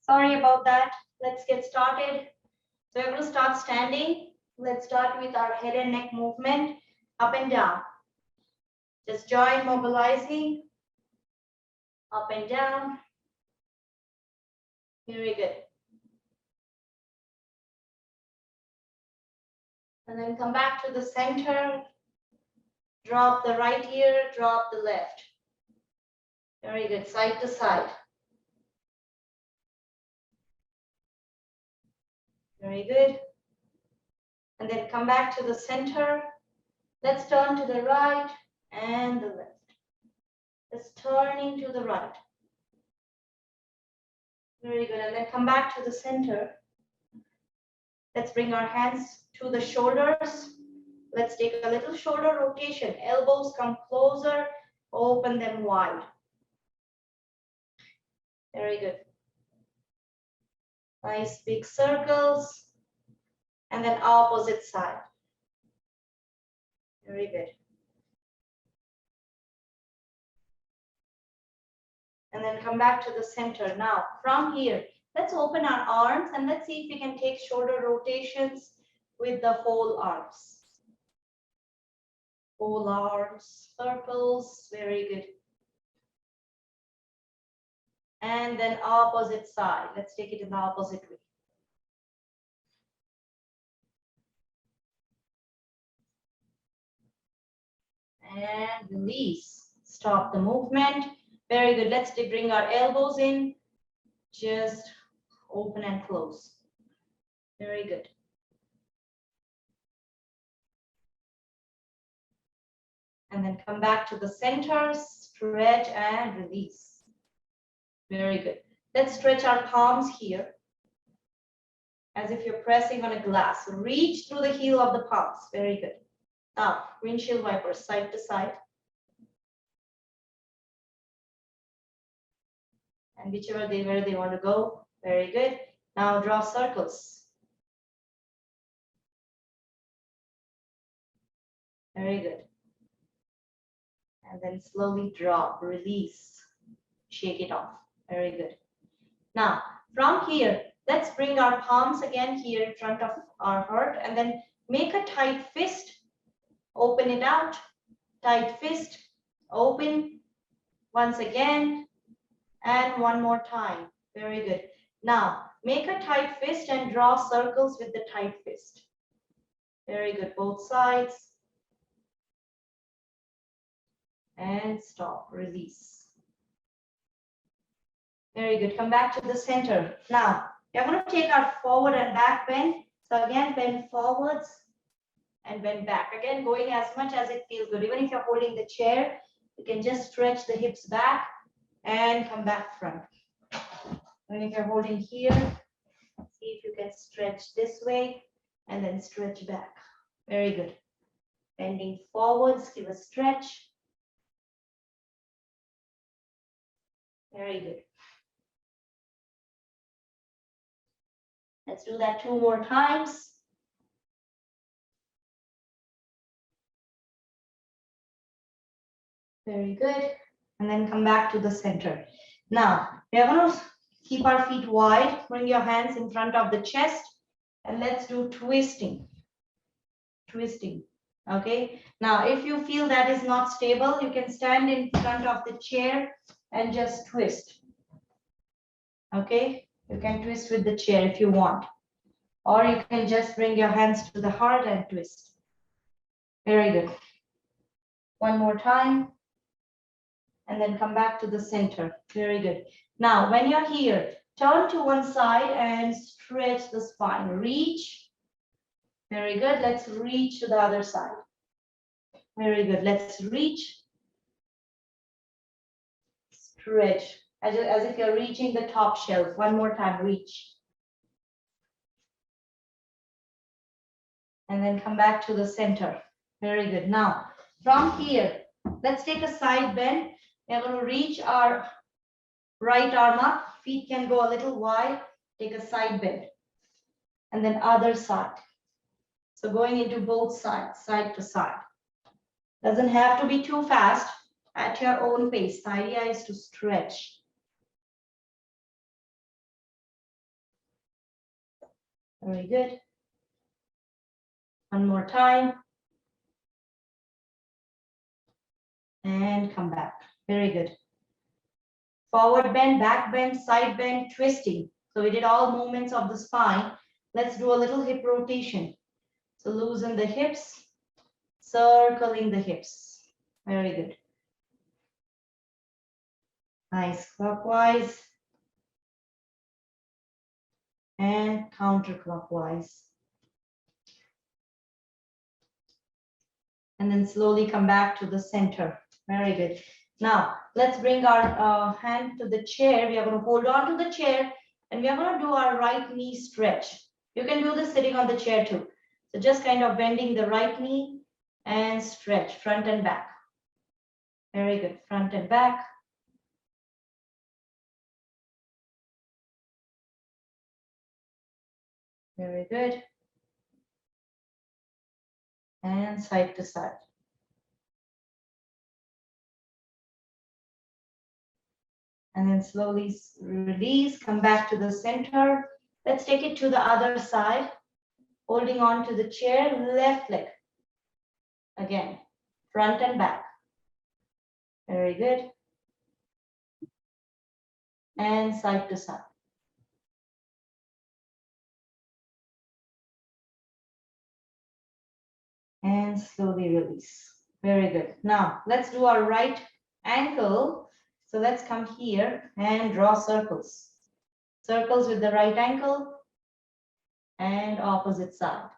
Sorry about that. Let's get started. So we're going to start standing. Let's start with our head and neck movement, up and down. Just join mobilizing, up and down. Very good. And then come back to the center. Drop the right ear, drop the left. Very good, side to side. Very good. And then come back to the center. Let's turn to the right and the left. Just turning to the right. Very good. And then come back to the center. Let's bring our hands to the shoulders. Let's take a little shoulder rotation. Elbows come closer, open them wide. Very good. Nice big circles. And then opposite side. Very good. And then come back to the center. Now, from here, let's open our arms and let's see if we can take shoulder rotations with the whole arms. Whole arms, circles, very good. And then opposite side. Let's take it in the opposite way. And release. Stop the movement. Very good. Let's bring our elbows in. Just open and close. Very good. And then come back to the center, stretch and release. Very good. Let's stretch our palms here as if you're pressing on a glass. Reach through the heel of the palms. Very good. Now, windshield wipers side to side. And whichever where they want to go. Very good. Now draw circles. Very good. And then slowly drop, release, shake it off. Very good. Now, from here, let's bring our palms again here in front of our heart and then make a tight fist. Open it out. Tight fist. Open. Once again. And one more time. Very good. Now, make a tight fist and draw circles with the tight fist. Very good. Both sides. And stop. Release. Very good. Come back to the center. Now, we're going to take our forward and back bend. So again, bend forwards and bend back. Again, going as much as it feels good. Even if you're holding the chair, you can just stretch the hips back and come back front. And if you're holding here, see if you can stretch this way and then stretch back. Very good. Bending forwards, give a stretch. Very good. Let's do that 2 more times. Very good. And then come back to the center. Now, we are going to keep our feet wide. Bring your hands in front of the chest. And let's do twisting. Twisting. Okay. Now, if you feel that is not stable, you can stand in front of the chair and just twist. Okay. You can twist with the chair if you want. Or you can just bring your hands to the heart and twist. Very good. One more time. And then come back to the center. Very good. Now, when you're here, turn to one side and stretch the spine. Reach. Very good. Let's reach to the other side. Very good. Let's reach. Stretch. As if you're reaching the top shelf. One more time. Reach. And then come back to the center. Very good. Now, from here, let's take a side bend. We're going to reach our right arm up. Feet can go a little wide. Take a side bend. And then other side. So going into both sides, side to side. Doesn't have to be too fast. At your own pace. The idea is to stretch. Very good. One more time. And come back. Very good. Forward bend, back bend, side bend, twisting. So we did all movements of the spine. Let's do a little hip rotation. So loosen the hips, circling the hips. Very good. Nice. Clockwise and counterclockwise. And then slowly come back to the center. Very good. Now, let's bring our hand to the chair. We are going to hold on to the chair and we are going to do our right knee stretch. You can do this sitting on the chair too. So just kind of bending the right knee and stretch front and back. Very good. Front and back. Very good. And side to side. And then slowly release, come back to the center. Let's take it to the other side. Holding on to the chair, left leg. Again, front and back. Very good. And side to side. And slowly release. Very good. Now, let's do our right ankle. So let's come here and draw circles. Circles with the right ankle and opposite side.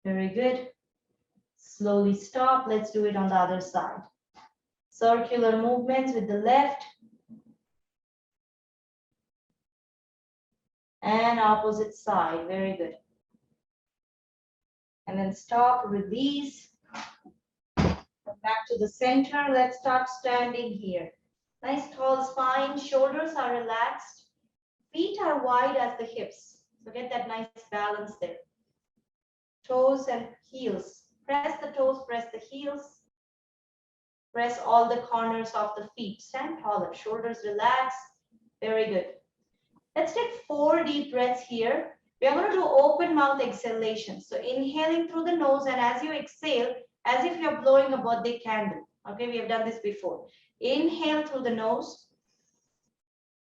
Very good. Slowly stop. Let's do it on the other side. Circular movements with the left and opposite side. Very good. And then stop, release. Come back to the center. Let's start standing here. Nice tall spine. Shoulders are relaxed. Feet are wide as the hips. So get that nice balance there. Toes and heels. Press the toes, press the heels. Press all the corners of the feet. Stand taller. Shoulders relax. Very good. Let's take 4 deep breaths here. We are going to do open mouth exhalation. So inhaling through the nose, and as you exhale, as if you're blowing a birthday candle. Okay, we have done this before. Inhale through the nose.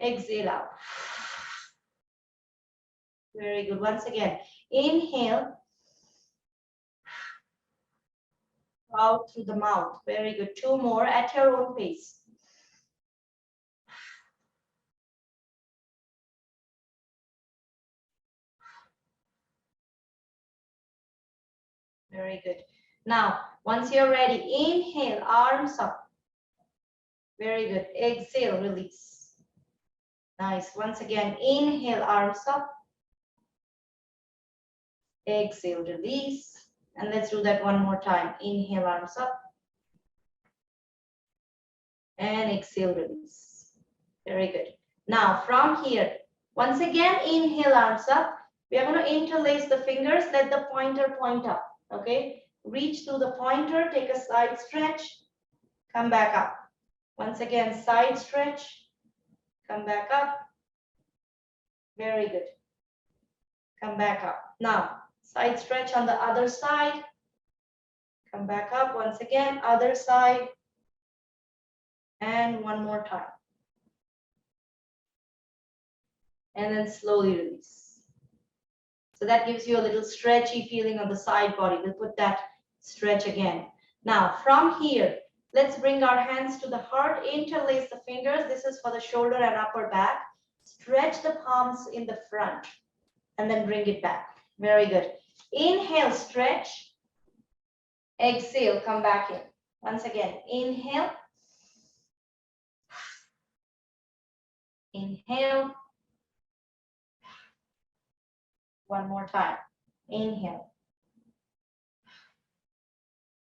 Exhale out. Very good. Once again, inhale. Out through the mouth. Very good. 2 more at your own pace. Very good. Now, once you're ready, inhale, arms up. Very good. Exhale, release. Nice. Once again, inhale, arms up. Exhale, release. And let's do that one more time. Inhale, arms up. And exhale, release. Very good. Now, from here, once again, inhale, arms up. We are going to interlace the fingers. Let the pointer point up. Okay. Reach through the pointer. Take a side stretch. Come back up. Once again, side stretch. Come back up. Very good. Come back up. Now, side stretch on the other side. Come back up once again, other side. And one more time. And then slowly release. So that gives you a little stretchy feeling on the side body. We'll put that stretch again. Now, from here, let's bring our hands to the heart, interlace the fingers. This is for the shoulder and upper back. Stretch the palms in the front and then bring it back. Very good. Inhale, stretch. Exhale, come back in. Once again, inhale. Inhale. One more time. Inhale.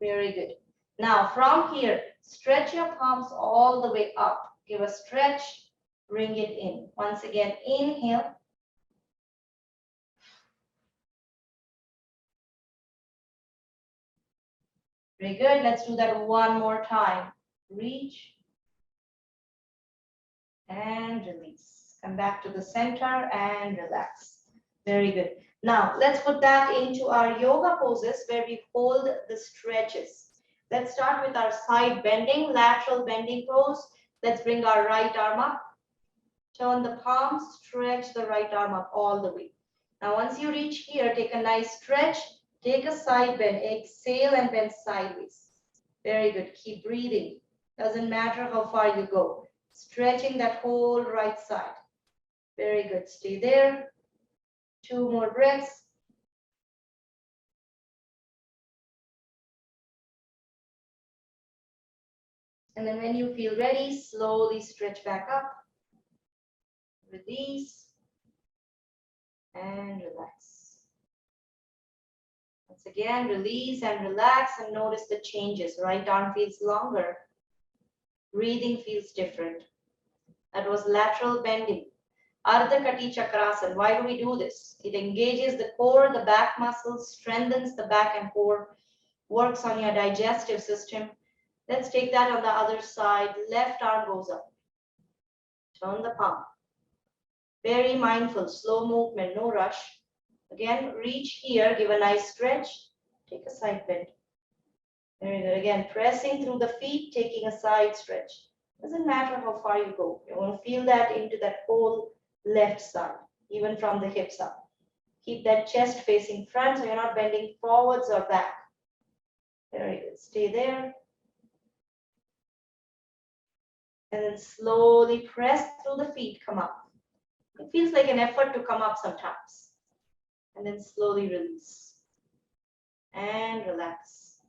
Very good. Now, from here, stretch your palms all the way up. Give a stretch. Bring it in. Once again, inhale. Very good. Let's do that one more time. Reach and release. Come back to the center and relax. Very good. Now, let's put that into our yoga poses where we hold the stretches. Let's start with our side bending, lateral bending pose. Let's bring our right arm up. Turn the palms, stretch the right arm up all the way. Now, once you reach here, take a nice stretch. Take a side bend. Exhale and bend sideways. Very good. Keep breathing. Doesn't matter how far you go. Stretching that whole right side. Very good. Stay there. 2 more breaths. And then when you feel ready, slowly stretch back up. Release. And relax. Once again, release and relax and notice the changes. Right arm feels longer. Breathing feels different. That was lateral bending. Ardha Kati Chakrasana. Why do we do this? It engages the core, the back muscles, strengthens the back and core, works on your digestive system. Let's take that on the other side. Left arm goes up. Turn the palm. Very mindful, slow movement, no rush. Again, reach here, give a nice stretch. Take a side bend. Very good. Again, pressing through the feet, taking a side stretch. Doesn't matter how far you go. You want to feel that into that whole left side, even from the hips up. Keep that chest facing front so you're not bending forwards or back. Very good. Stay there. And then slowly press through the feet, come up. It feels like an effort to come up sometimes. And then slowly release. And relax.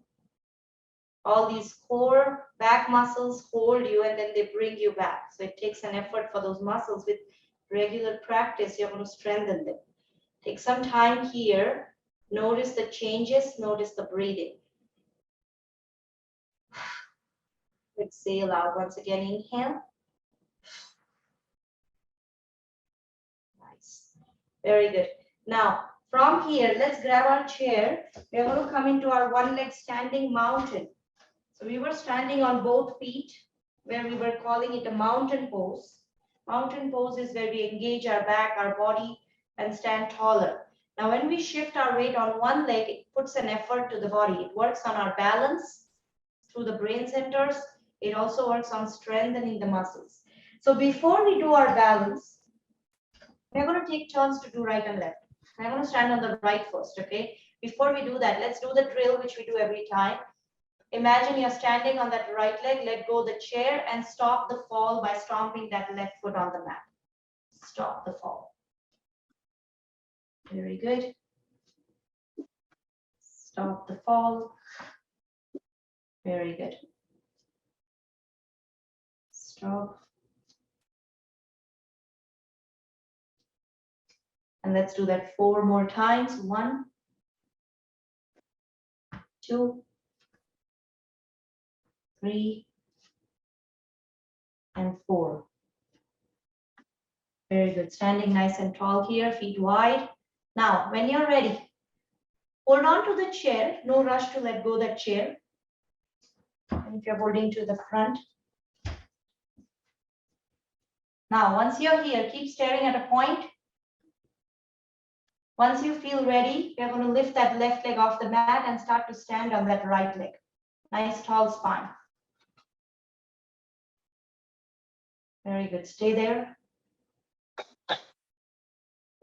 All these core back muscles hold you and then they bring you back. So it takes an effort for those muscles. With regular practice, you're going to strengthen them. Take some time here. Notice the changes. Notice the breathing. Exhale out. Once again, inhale. Nice. Very good. Now, from here, let's grab our chair. We're going to come into our one leg standing mountain. So we were standing on both feet, where we were calling it a mountain pose. Mountain pose is where we engage our back, our body, and stand taller. Now, when we shift our weight on one leg, it puts an effort to the body. It works on our balance through the brain centers. It also works on strengthening the muscles. So before we do our balance, we're going to take turns to do right and left. I'm going to stand on the right first, okay? Before we do that, let's do the drill, which we do every time. Imagine you're standing on that right leg, let go the chair and stop the fall by stomping that left foot on the mat. Stop the fall. Very good. Stop the fall. Very good. Stop. And let's do that 4 more times. 1, 2, 3, and 4. Very good. Standing nice and tall here, feet wide. Now, when you're ready, hold on to the chair. No rush to let go that chair. And if you're holding to the front. Now, once you're here, keep staring at a point. Once you feel ready, you're going to lift that left leg off the mat and start to stand on that right leg. Nice tall spine. Very good. Stay there.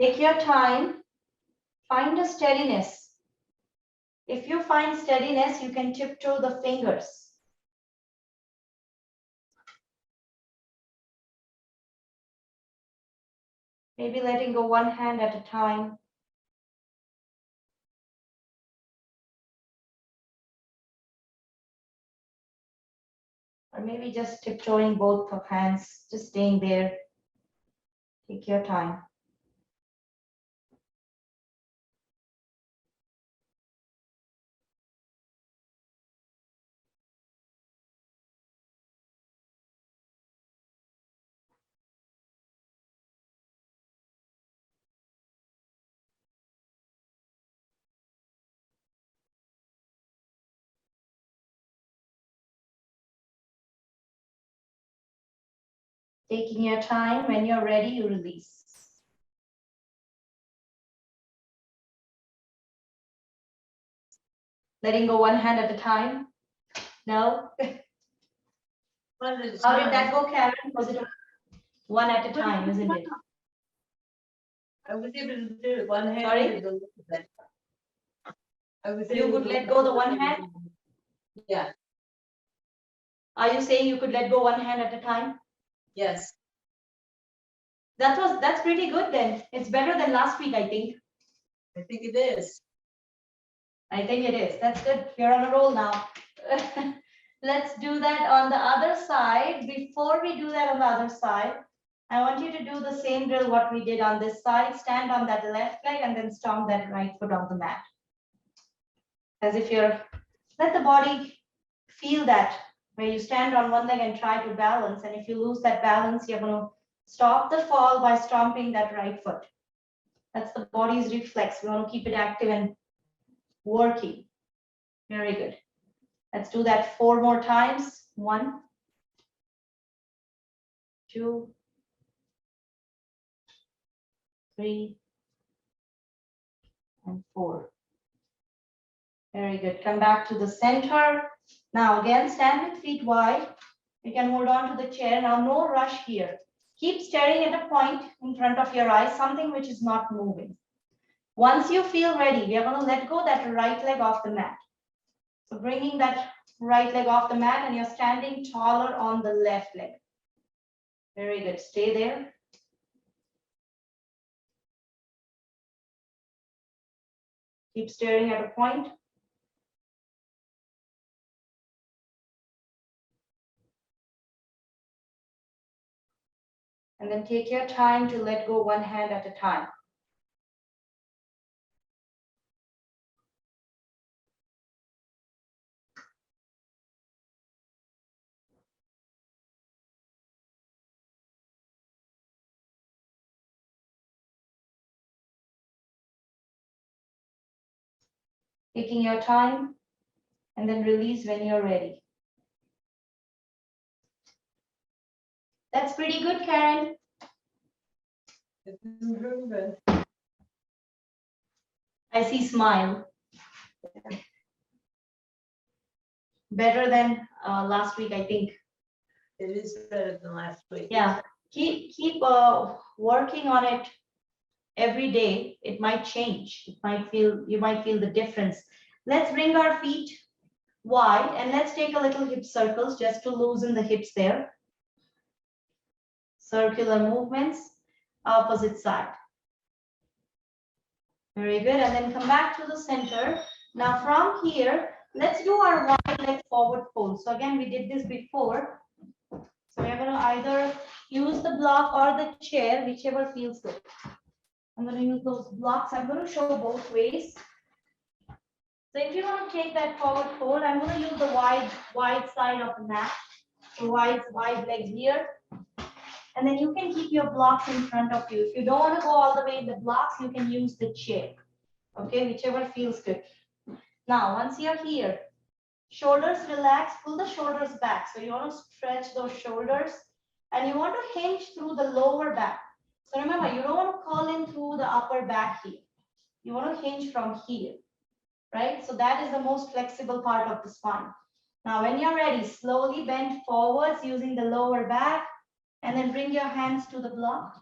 Take your time. Find a steadiness. If you find steadiness, you can tiptoe the fingers. Maybe letting go one hand at a time. Or maybe just tiptoeing both of hands, just staying there. Take your time. Taking your time. When you're ready, you release. Letting go one hand at a time. No? How did that go, Karen? Was it one at a time, isn't it? I was able to do it one hand. Sorry? You could let go the one hand? Yeah. Are you saying you could let go one hand at a time? Yes. That's pretty good then. It's better than last week, I think. I think it is. I think it is. That's good. You're on a roll now. Let's do that on the other side. Before we do that on the other side, I want you to do the same drill what we did on this side. Stand on that left leg and then stomp that right foot on the mat. As if let the body feel that, where you stand on one leg and try to balance. And if you lose that balance, you're going to stop the fall by stomping that right foot. That's the body's reflex. We want to keep it active and working. Very good. Let's do that 4 more times. 1, 2, 3, and 4. Very good. Come back to the center. Now again, stand with feet wide. You can hold on to the chair. Now no rush here. Keep staring at a point in front of your eyes, something which is not moving. Once you feel ready, we are going to let go that right leg off the mat. So bringing that right leg off the mat and you're standing taller on the left leg. Very good. Stay there. Keep staring at a point. And then take your time to let go one hand at a time. Taking your time and then release when you're ready. That's pretty good, Karen. It's improving. I see smile. Better than last week, I think. It is better than last week. Yeah, keep working on it every day. It might change. You might feel the difference. Let's bring our feet wide and let's take a little hip circles just to loosen the hips there. Circular movements, opposite side. Very good. And then come back to the center. Now from here, let's do our wide leg forward fold. So again, we did this before. So we're going to either use the block or the chair, whichever feels good. I'm going to use those blocks. I'm going to show both ways. So if you want to take that forward fold, I'm going to use the wide side of the mat. So wide leg here. And then you can keep your blocks in front of you. If you don't want to go all the way in the blocks, you can use the chair. Okay, whichever feels good. Now, once you're here, shoulders relax, pull the shoulders back. So you want to stretch those shoulders and you want to hinge through the lower back. So remember, you don't want to call in through the upper back here. You want to hinge from here, right? So that is the most flexible part of the spine. Now, when you're ready, slowly bend forwards using the lower back and then bring your hands to the block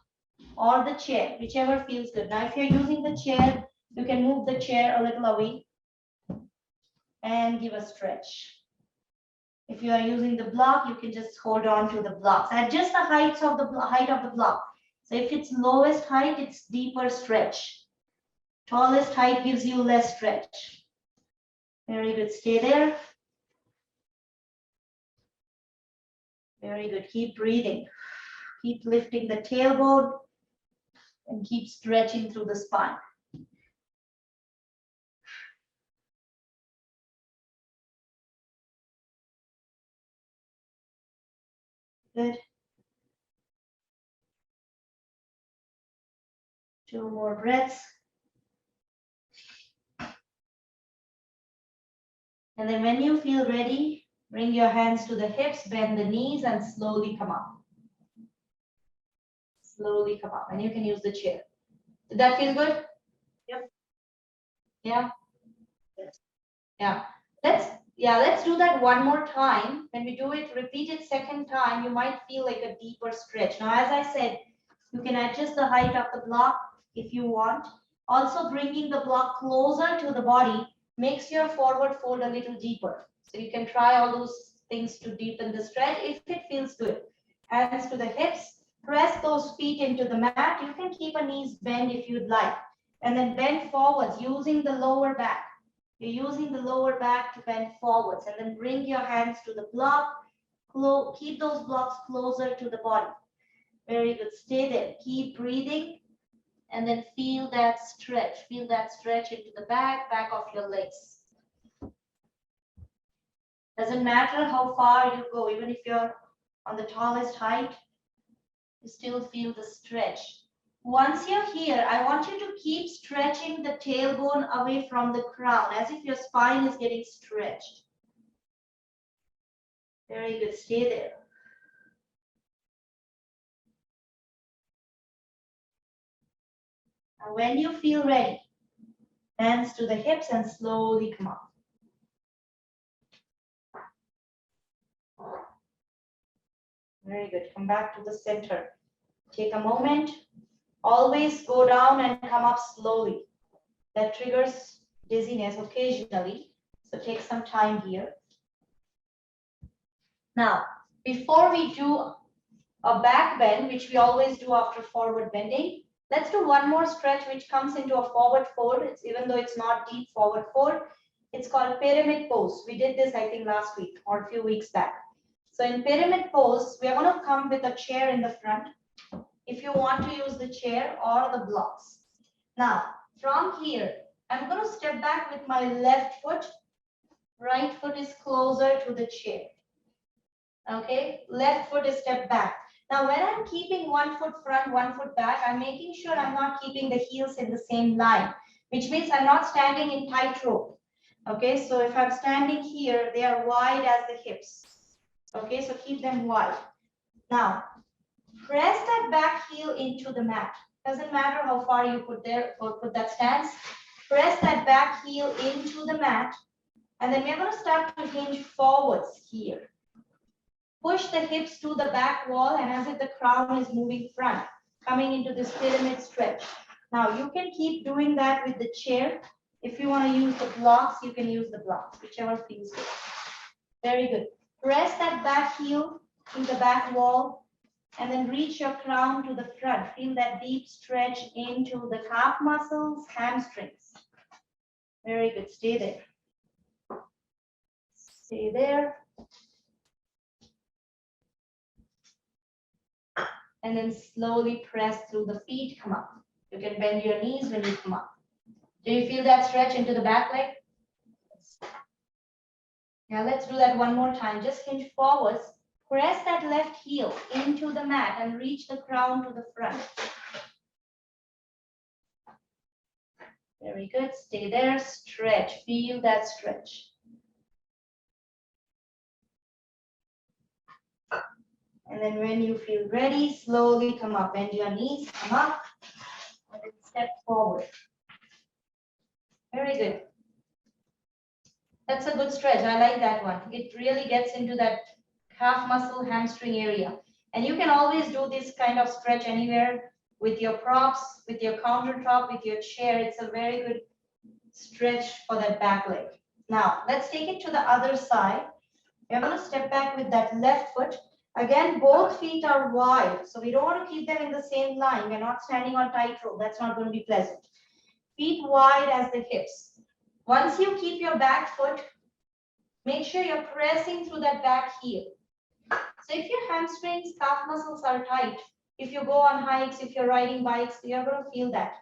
or the chair, whichever feels good. Now, if you're using the chair, you can move the chair a little away and give a stretch. If you are using the block, you can just hold on to the blocks. Adjust the height of the block. So if it's lowest height, it's deeper stretch. Tallest height gives you less stretch. Very good. Stay there. Very good. Keep breathing. Keep lifting the tailbone and keep stretching through the spine. Good. 2 more breaths. And then when you feel ready, bring your hands to the hips, bend the knees, and slowly come up. slowly come up, and you can use the chair. Did that feel good? Yep. Yeah. Yes. Yeah. Let's do that one more time. When we do it, repeat it second time, you might feel like a deeper stretch. Now, as I said, you can adjust the height of the block if you want. Also, bringing the block closer to the body makes your forward fold a little deeper. So you can try all those things to deepen the stretch if it feels good. Hands to the hips, press those feet into the mat. You can keep a knees bend if you'd like. And then bend forwards using the lower back. You're using the lower back to bend forwards, and then bring your hands to the block. Keep those blocks closer to the body. Very good. Stay there. Keep breathing, and then feel that stretch. Feel that stretch into the back of your legs. Doesn't matter how far you go, even if you're on the tallest height, you still feel the stretch. Once you're here, I want you to keep stretching the tailbone away from the crown, as if your spine is getting stretched. Very good. Stay there. And when you feel ready, hands to the hips and slowly come up. Very good. Come back to the center. Take a moment. Always go down and come up slowly. That triggers dizziness occasionally, so take some time here. Now, before we do a back bend, which we always do after forward bending, let's do one more stretch which comes into a forward fold. Even though it's not deep forward fold, it's called pyramid pose. We did this, I think, last week or a few weeks back. So in pyramid pose, we are going to come with a chair in the front, if you want to use the chair or the blocks. Now, from here, I'm going to step back with my left foot. Right foot is closer to the chair. Okay, left foot is step back. Now, when I'm keeping one foot front, one foot back, I'm making sure I'm not keeping the heels in the same line, which means I'm not standing in tightrope. Okay, so if I'm standing here, they are wide as the hips. Okay, so keep them wide. Now, press that back heel into the mat. Doesn't matter how far you put there or put that stance. Press that back heel into the mat, and then we're going to start to hinge forwards here. Push the hips to the back wall, and as if the crown is moving front, coming into this pyramid stretch. Now, you can keep doing that with the chair. If you want to use the blocks, you can use the blocks, whichever feels good. Very good. Press that back heel to the back wall, and then reach your crown to the front. Feel that deep stretch into the calf muscles, hamstrings. Very good. Stay there. Stay there. And then slowly press through the feet, come up. You can bend your knees when you come up. Do you feel that stretch into the back leg? Yeah, let's do that one more time. Just hinge forwards. Press that left heel into the mat and reach the crown to the front. Very good. Stay there. Stretch. Feel that stretch. And then when you feel ready, slowly come up. Bend your knees, come up, and then step forward. Very good. That's a good stretch. I like that one. It really gets into that calf muscle, hamstring area. And you can always do this kind of stretch anywhere with your props, with your countertop, with your chair. It's a very good stretch for that back leg. Now, let's take it to the other side. We're going to step back with that left foot. Again, both feet are wide, so we don't want to keep them in the same line. We're not standing on tightrope. That's not going to be pleasant. Feet wide as the hips. Once you keep your back foot, make sure you're pressing through that back heel. So if your hamstrings, calf muscles are tight, if you go on hikes, if you're riding bikes, you're going to feel that.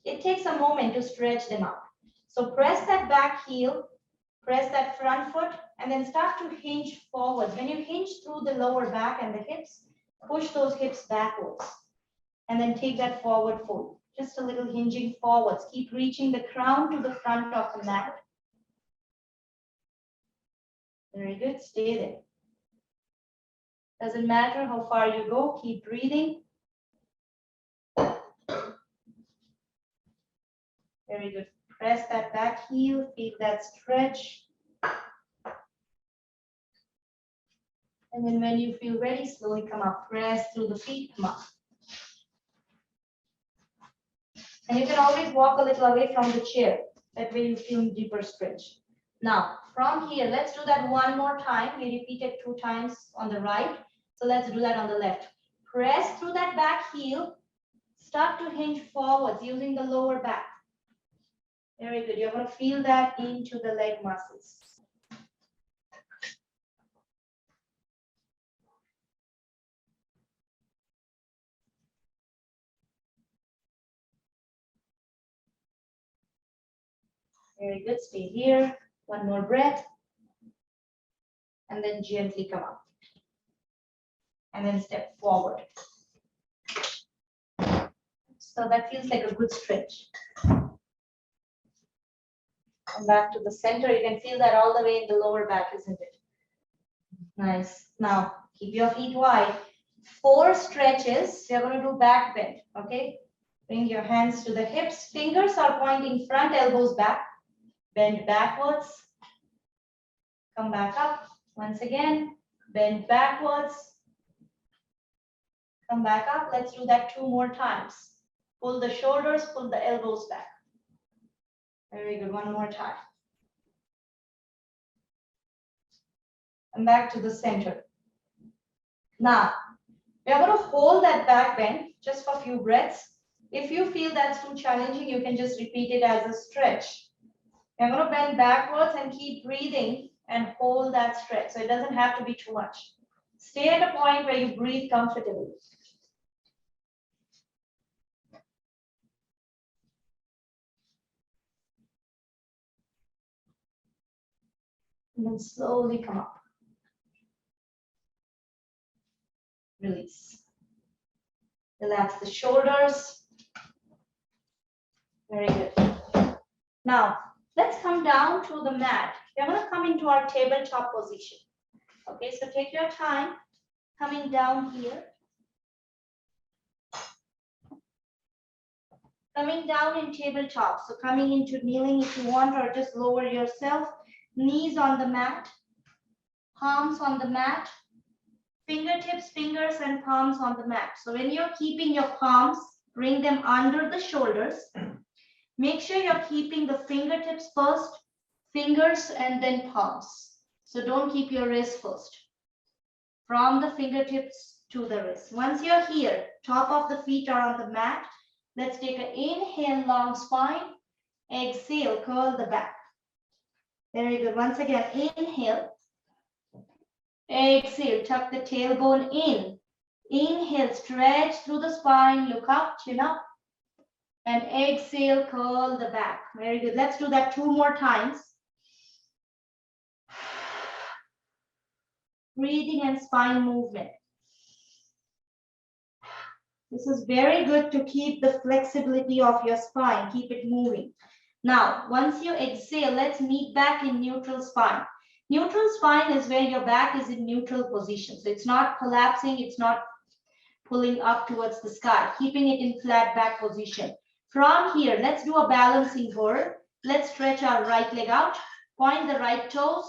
It takes a moment to stretch them up. So press that back heel, press that front foot, and then start to hinge forwards. When you hinge through the lower back and the hips, push those hips backwards. And then take that forward fold. Just a little hinging forwards. Keep reaching the crown to the front of the mat. Very good. Stay there. Doesn't matter how far you go. Keep breathing. Very good. Press that back heel, feel that stretch. And then when you feel ready, slowly come up. Press through the feet, come up. And you can always walk a little away from the chair. That way you feel deeper stretch. Now, from here, let's do that one more time. We repeat it 2 times on the right. So let's do that on the left. Press through that back heel. Start to hinge forwards using the lower back. Very good. You're going to feel that into the leg muscles. Very good. Stay here. One more breath. And then gently come up. And then step forward. So that feels like a good stretch. Come back to the center. You can feel that all the way in the lower back, isn't it? Nice. Now, keep your feet wide. 4 stretches. We're going to do back bend. Okay? Bring your hands to the hips. Fingers are pointing front, elbows back. Bend backwards. Come back up. Once again, bend backwards. Come back up. Let's do that 2 more times. Pull the shoulders, pull the elbows back. Very good. One more time. Come back to the center. Now, we are going to hold that back bend just for a few breaths. If you feel that's too challenging, you can just repeat it as a stretch. You're going to bend backwards and keep breathing and hold that stretch. So it doesn't have to be too much. Stay at a point where you breathe comfortably. And then slowly come up. Release. Relax the shoulders. Very good. Now, let's come down to the mat. We're going to come into our tabletop position. Okay, so take your time coming down here. Coming down in tabletop. So coming into kneeling if you want, or just lower yourself. Knees on the mat. Palms on the mat. Fingertips, fingers, and palms on the mat. So when you're keeping your palms, bring them under the shoulders. Make sure you're keeping the fingertips first, fingers, and then palms. So don't keep your wrists first. From the fingertips to the wrist. Once you're here, top of the feet are on the mat. Let's take an inhale, long spine. Exhale, curl the back. Very good. Once again, inhale. Exhale, tuck the tailbone in. Inhale, stretch through the spine, look up, chin up. And exhale, curl the back. Very good. Let's do that 2 more times. Breathing and spine movement. This is very good to keep the flexibility of your spine. Keep it moving. Now, once you exhale, let's meet back in neutral spine. Neutral spine is where your back is in neutral position. So it's not collapsing, it's not pulling up towards the sky, keeping it in flat back position. From here, let's do a balancing bird. Let's stretch our right leg out, point the right toes,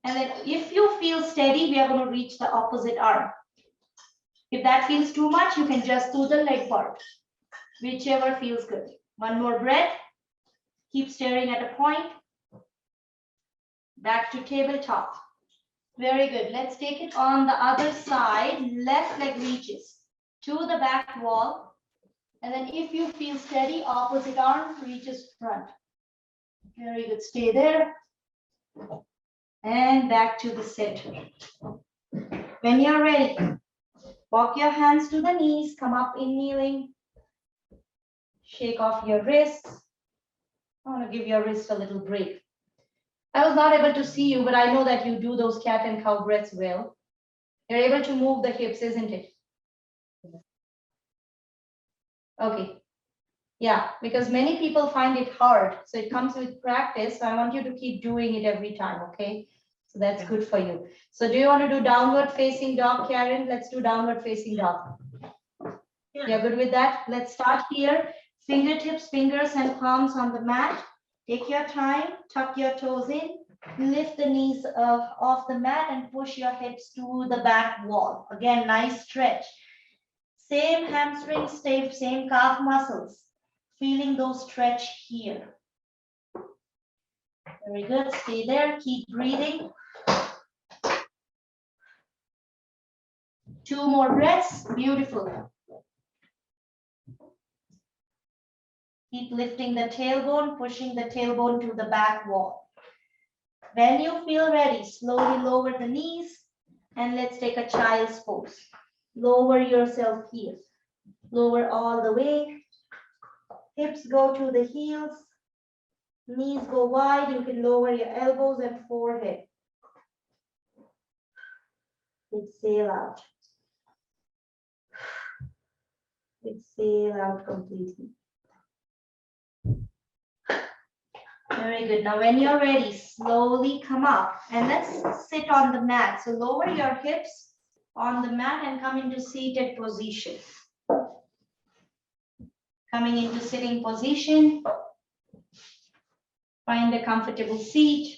and then if you feel steady, we are going to reach the opposite arm. If that feels too much, you can just do the leg part, whichever feels good. One more breath. Keep staring at a point. Back to tabletop. Very good. Let's take it on the other side. Left leg reaches to the back wall. And then if you feel steady, opposite arm reaches front. Very good. Stay there. And back to the center. When you're ready, walk your hands to the knees. Come up in kneeling. Shake off your wrists. I want to give your wrist a little break. I was not able to see you, but I know that you do those cat and cow breaths well. You're able to move the hips, isn't it? Okay. Yeah, because many people find it hard. So it comes with practice. So I want you to keep doing it every time, okay? So that's good for you. So do you want to do downward facing dog, Karen? Let's do downward facing dog. Yeah. You're good with that? Let's start here. Fingertips, fingers, and palms on the mat. Take your time, tuck your toes in, lift the knees off the mat and push your hips to the back wall. Again, nice stretch. Same hamstring, same calf muscles. Feeling those stretch here. Very good, stay there, keep breathing. 2 more breaths, beautiful. Keep lifting the tailbone, pushing the tailbone to the back wall. When you feel ready, slowly lower the knees and let's take a child's pose. Lower yourself here. Lower all the way. Hips go to the heels. Knees go wide. You can lower your elbows and forehead. Exhale out. Exhale out completely. Very good. Now, when you're ready, slowly come up and let's sit on the mat. So lower your hips on the mat and come into seated position. Coming into sitting position. Find a comfortable seat.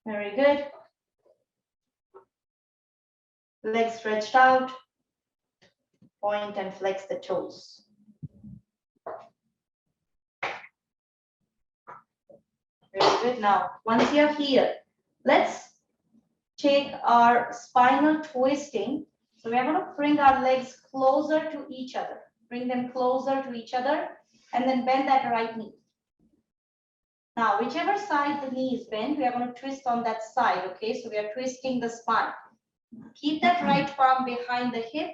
Very good. Legs stretched out. Point and flex the toes. Very good. Now, once you're here, let's take our spinal twisting. So we're going to bring our legs closer to each other. Bring them closer to each other and then bend that right knee. Now, whichever side the knee is bent, we are going to twist on that side, okay? So we are twisting the spine. Keep that right palm behind the hip,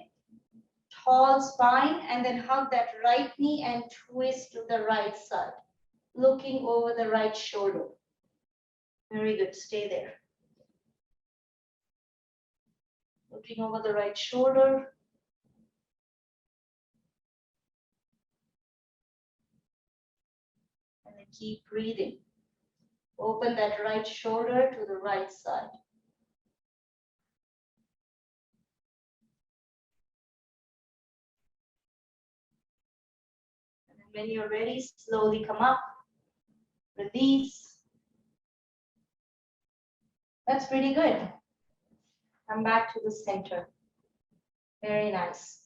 tall spine, and then hug that right knee and twist to the right side, looking over the right shoulder. Very good, stay there. Looking over the right shoulder. And then keep breathing. Open that right shoulder to the right side. And then when you're ready, slowly come up. Release. That's pretty good. Come back to the center. Very nice.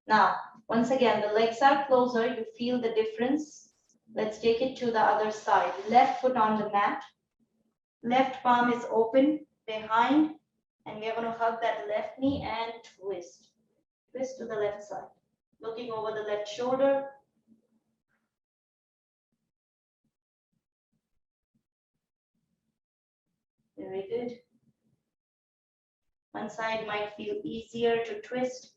Now, once again, the legs are closer. You feel the difference. Let's take it to the other side. Left foot on the mat. Left palm is open behind. And we are going to hug that left knee and twist. Twist to the left side. Looking over the left shoulder. Very good. One side might feel easier to twist.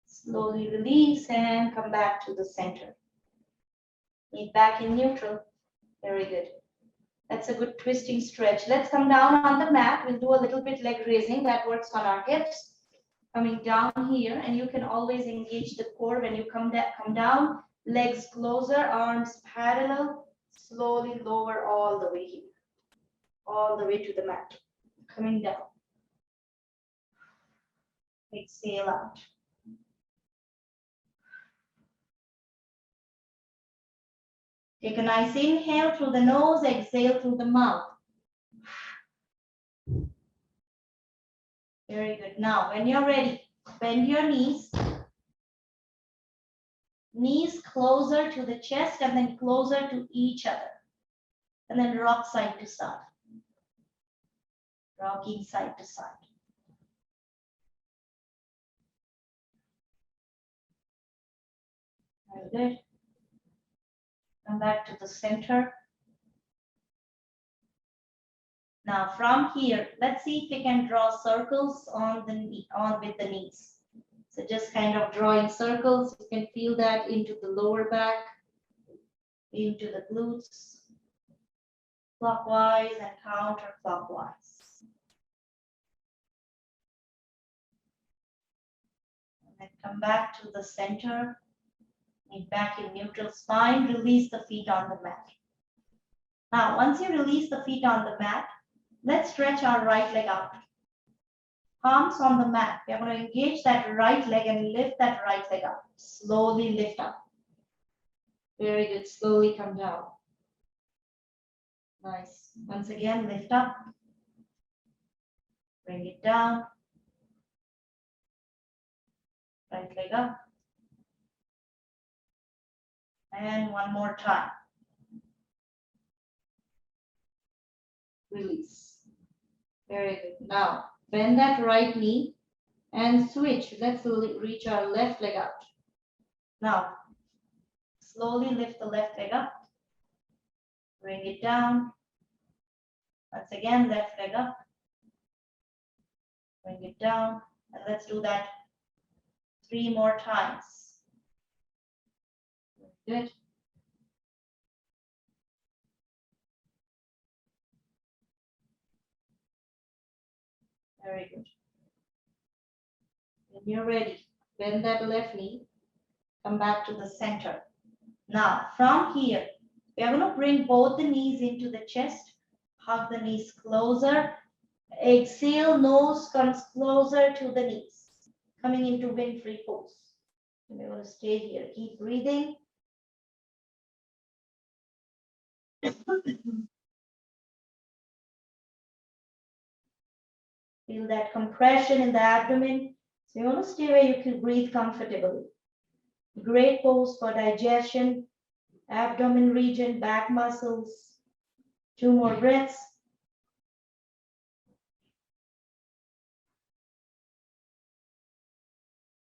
Slowly release and come back to the center. Meet back in neutral. Very good. That's a good twisting stretch. Let's come down on the mat. We'll do a little bit leg raising. That works on our hips. Coming down here, and you can always engage the core when you come down. Legs closer, arms parallel. Slowly lower all the way here. All the way to the mat. Coming down. Exhale out. Take a nice inhale through the nose, exhale through the mouth. Very good. Now, when you're ready, bend your knees. Knees closer to the chest and then closer to each other. And then rock side to side. Rocking side to side. Very good. Come back to the center. Now from here, let's see if we can draw circles on with the knees. So just kind of drawing circles. You can feel that into the lower back, into the glutes, clockwise and counterclockwise. And then come back to the center. Knee back in neutral spine, release the feet on the mat. Now, once you release the feet on the mat, let's stretch our right leg out. Palms on the mat. We are going to engage that right leg and lift that right leg up. Slowly lift up. Very good. Slowly come down. Nice. Once again, lift up. Bring it down. Right leg up. And one more time. Release. Very good. Now, bend that right knee and switch. Let's reach our left leg out. Now, slowly lift the left leg up. Bring it down. Once again, left leg up. Bring it down. And let's do that 3 more times. Good. Very good. When you're ready, bend that left knee. Come back to the center. Now, from here, we are going to bring both the knees into the chest. Hug the knees closer. Exhale, nose comes closer to the knees. Coming into wind-free pose. We're going to stay here. Keep breathing. Feel that compression in the abdomen. So you want to stay where you can breathe comfortably. Great pose for digestion, abdomen region, back muscles. 2 more breaths.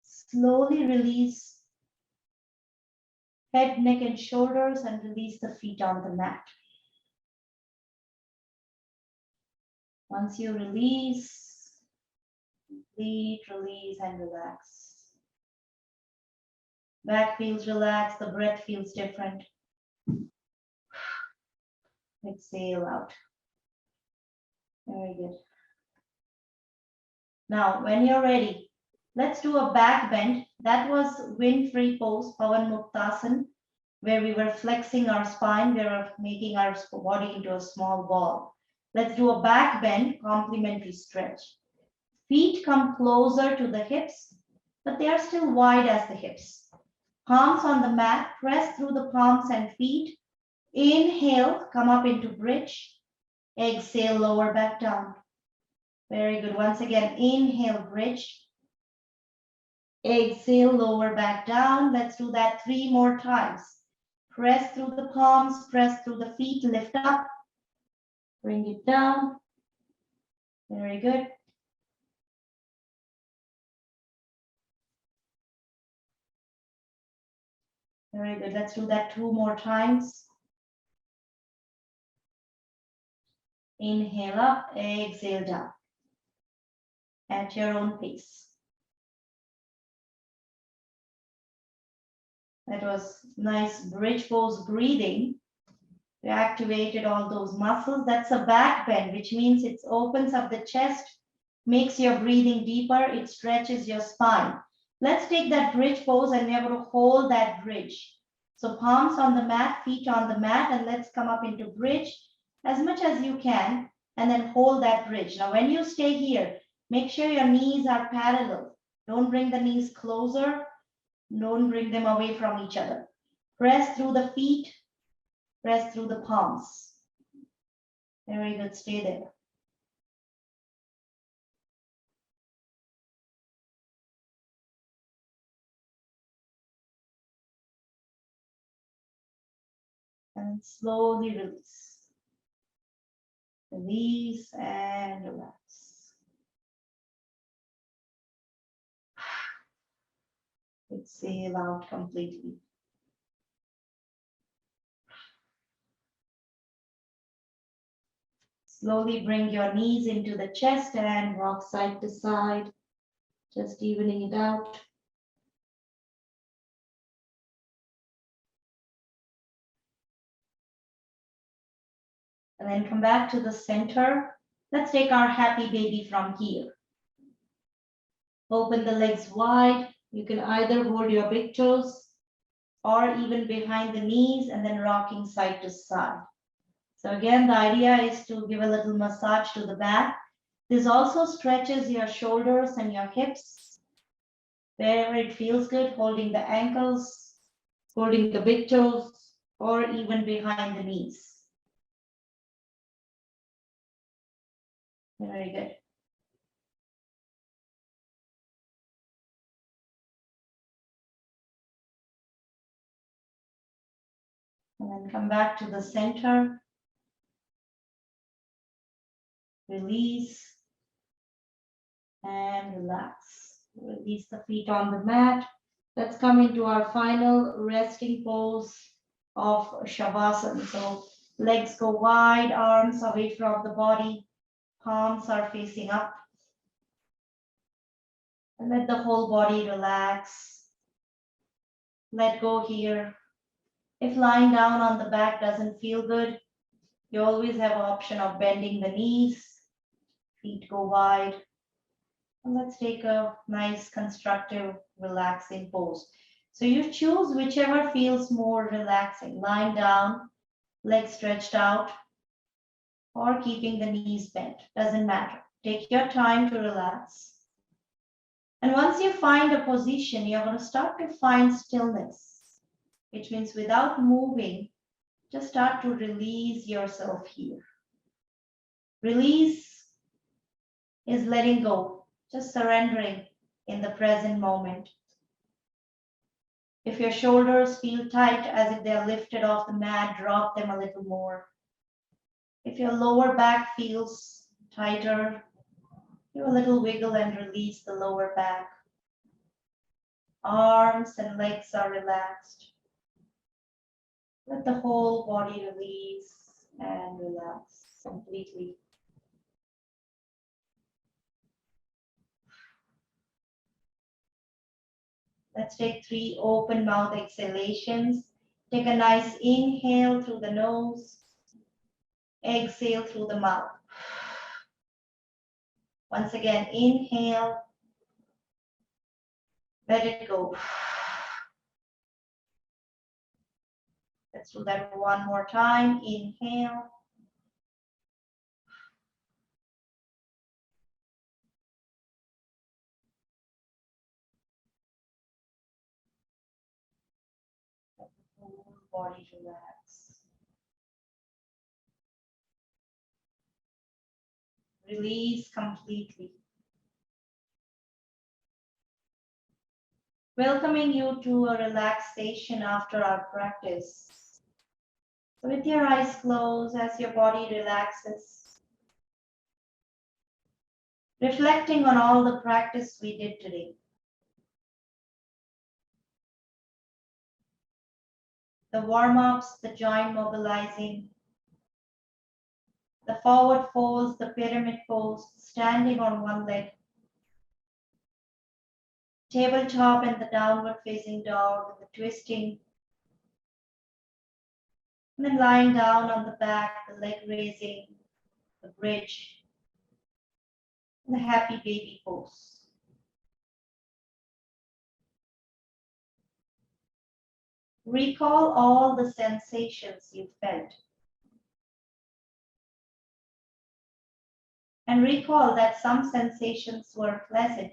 Slowly release head, neck, and shoulders and release the feet on the mat. Once you release, release and relax. Back feels relaxed, the breath feels different. Exhale out. Very good. Now, when you're ready, let's do a back bend. That was wind-free pose, Pavan Muktasana, where we were flexing our spine. We were making our body into a small ball. Let's do a back bend, complementary stretch. Feet come closer to the hips, but they are still wide as the hips. Palms on the mat, press through the palms and feet. Inhale, come up into bridge. Exhale, lower back down. Very good. Once again, inhale, bridge. Exhale, lower back down. Let's do that 3 more times. Press through the palms, press through the feet, lift up. Bring it down. Very good. Very good. Let's do that 2 more times. Inhale up, exhale down. At your own pace. That was nice bridge pose breathing. We activated all those muscles. That's a back bend, which means it opens up the chest, makes your breathing deeper, it stretches your spine. Let's take that bridge pose and we are going to hold that bridge. So palms on the mat, feet on the mat, and let's come up into bridge as much as you can, and then hold that bridge. Now, when you stay here, make sure your knees are parallel. Don't bring the knees closer. Don't bring them away from each other. Press through the feet. Press through the palms. Very good. Stay there. And slowly release. Release and relax. Exhale out completely. Slowly bring your knees into the chest and rock side to side, just evening it out. And then come back to the center. Let's take our happy baby from here. Open the legs wide. You can either hold your big toes or even behind the knees and then rocking side to side. So again, the idea is to give a little massage to the back. This also stretches your shoulders and your hips. Wherever it feels good, holding the ankles, holding the big toes, or even behind the knees. Very good. And then come back to the center. Release and relax. Release the feet on the mat. Let's come into our final resting pose of Shavasana. So legs go wide, arms away from the body, palms are facing up. And let the whole body relax. Let go here. If lying down on the back doesn't feel good, you always have an option of bending the knees, feet go wide. And let's take a nice, constructive, relaxing pose. So you choose whichever feels more relaxing, lying down, legs stretched out, or keeping the knees bent, doesn't matter. Take your time to relax. And once you find a position, you're going to start to find stillness, which means without moving, just start to release yourself here. Release is letting go, just surrendering in the present moment. If your shoulders feel tight as if they're lifted off the mat, drop them a little more. If your lower back feels tighter, do a little wiggle and release the lower back. Arms and legs are relaxed. Let the whole body release and relax completely. Let's take 3 open mouth exhalations. Take a nice inhale through the nose. Exhale through the mouth. Once again, inhale. Let it go. Let's do that one more time. Inhale. Let the whole body relax. Release completely. Welcoming you to a relaxation after our practice. So with your eyes closed, as your body relaxes, reflecting on all the practice we did today. The warm-ups, the joint mobilizing, the forward folds, the pyramid pose, standing on one leg, tabletop and the downward facing dog, the twisting, and then lying down on the back, the leg raising, the bridge, and the happy baby pose. Recall all the sensations you felt. And recall that some sensations were pleasant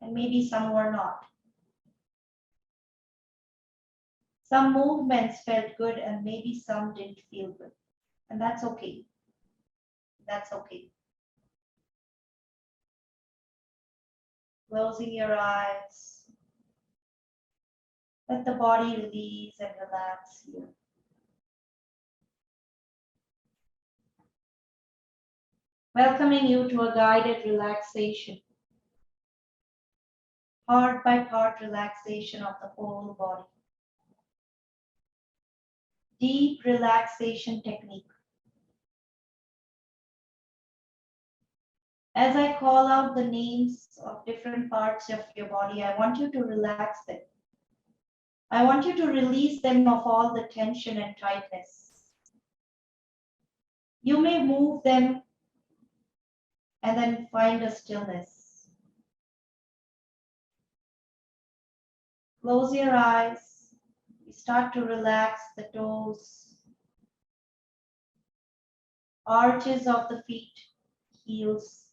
and maybe some were not. Some movements felt good and maybe some didn't feel good. And that's okay. That's okay. Closing your eyes. Let the body release and relax here. Welcoming you to a guided relaxation. Part by part relaxation of the whole body. Deep relaxation technique. As I call out the names of different parts of your body, I want you to relax them. I want you to release them of all the tension and tightness. You may move them and then find a stillness. Close your eyes. You start to relax the toes, arches of the feet, heels,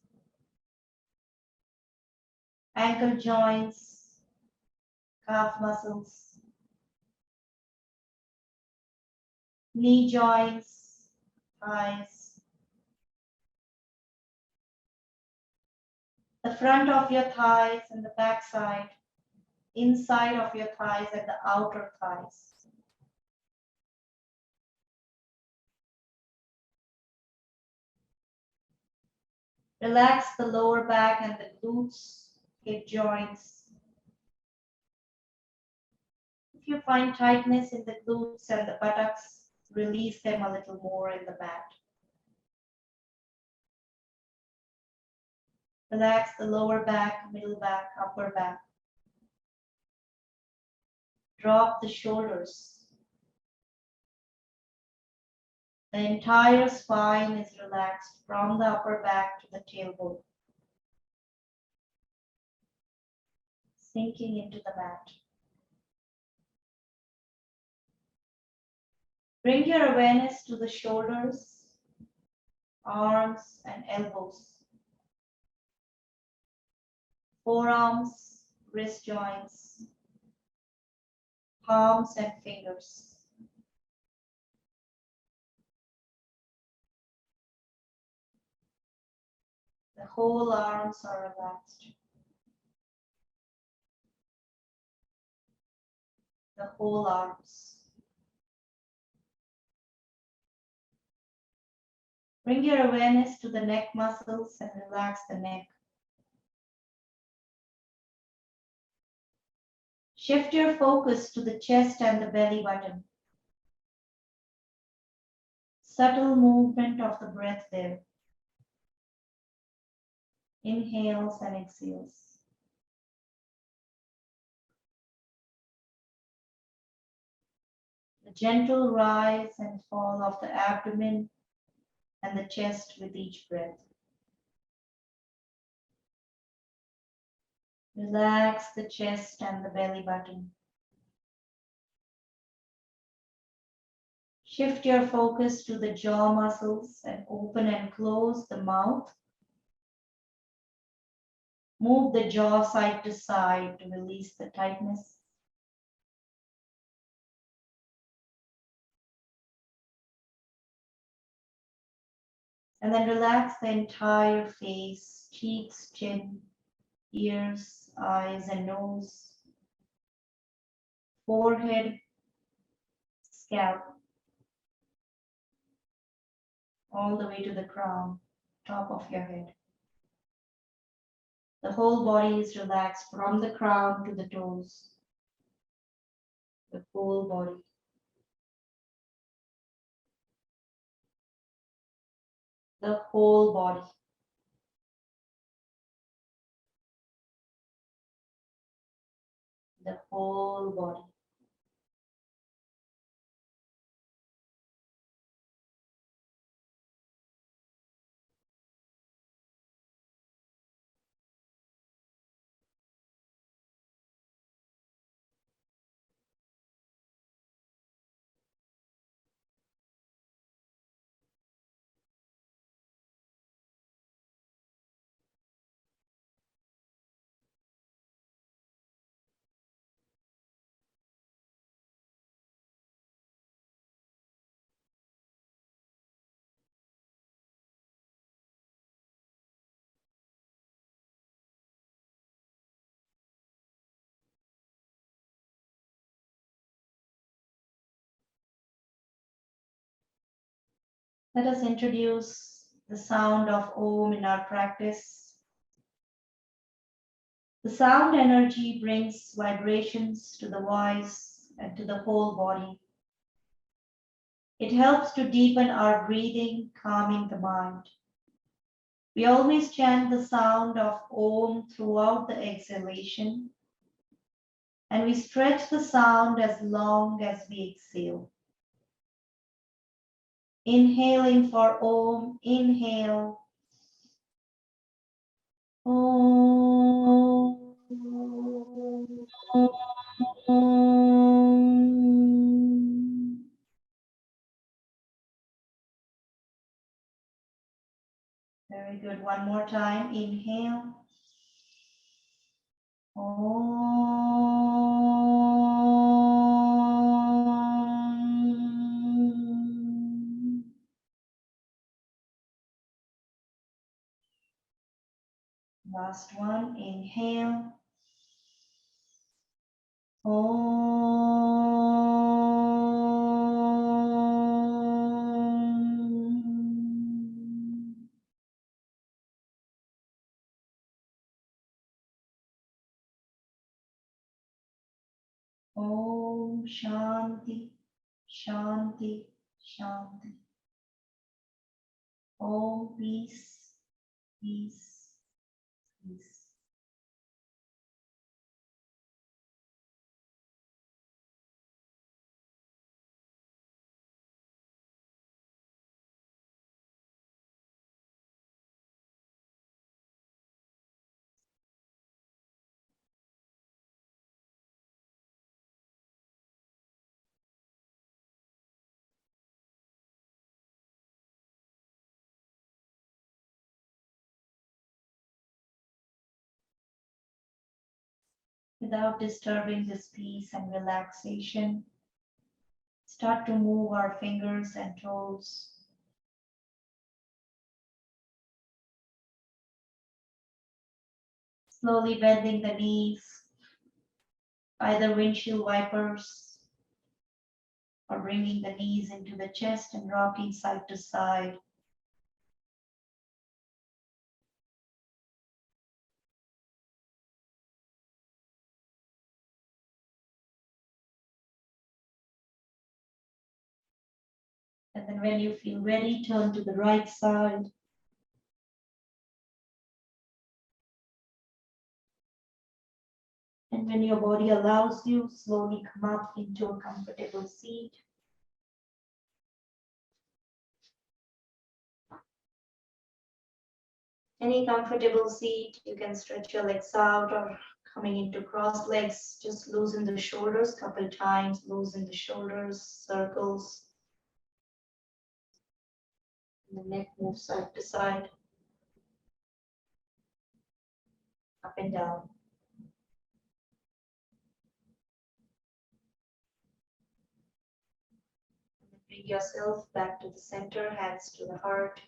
ankle joints, calf muscles, knee joints, thighs, the front of your thighs and the back side, inside of your thighs and the outer thighs. Relax the lower back and the glutes, hip joints. If you find tightness in the glutes and the buttocks, release them a little more in the mat. Relax the lower back, middle back, upper back. Drop the shoulders. The entire spine is relaxed from the upper back to the tailbone. Sinking into the mat. Bring your awareness to the shoulders, arms, and elbows. Forearms, wrist joints, palms and fingers. The whole arms are relaxed. The whole arms. Bring your awareness to the neck muscles and relax the neck. Shift your focus to the chest and the belly button. Subtle movement of the breath there. Inhales and exhales. The gentle rise and fall of the abdomen and the chest with each breath. Relax the chest and the belly button. Shift your focus to the jaw muscles and open and close the mouth. Move the jaw side to side to release the tightness. And then relax the entire face, cheeks, chin, ears, eyes, and nose, forehead, scalp, all the way to the crown, top of your head. The whole body is relaxed from the crown to the toes. The whole body. The whole body. The whole body. Let us introduce the sound of Om in our practice. The sound energy brings vibrations to the voice and to the whole body. It helps to deepen our breathing, calming the mind. We always chant the sound of Om throughout the exhalation, and we stretch the sound as long as we exhale. Inhaling for Om, inhale. Om. Very good. One more time. Inhale. Om. Last one. Inhale. Om. Om Shanti, Shanti, Shanti. Om peace, peace, peace. Without disturbing this peace and relaxation, start to move our fingers and toes. Slowly bending the knees, either windshield wipers or bringing the knees into the chest and rocking side to side. And then when you feel ready, turn to the right side. And when your body allows you, slowly come up into a comfortable seat. Any comfortable seat, you can stretch your legs out or coming into cross legs, just loosen the shoulders a couple times, loosen the shoulders, circles. And the neck moves side to side, up and down. Bring yourself back to the center, hands to the heart.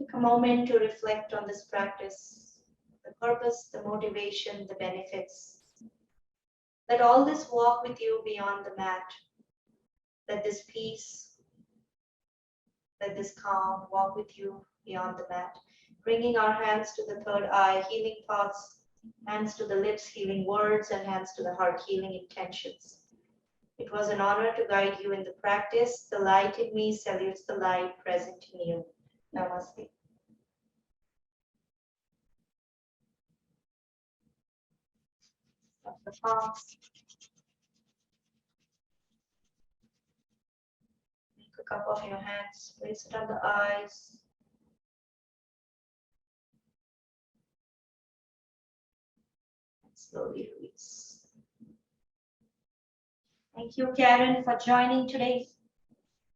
Take a moment to reflect on this practice, the purpose, the motivation, the benefits. Let all this walk with you beyond the mat. Let this peace, let this calm walk with you beyond the mat. Bringing our hands to the third eye, healing thoughts, hands to the lips, healing words, and hands to the heart, healing intentions. It was an honor to guide you in the practice. The light in me salutes the light present in you. Namaste. Up the palms. Make a cup of your hands. Place it on the eyes. And slowly release. Thank you, Karen, for joining today.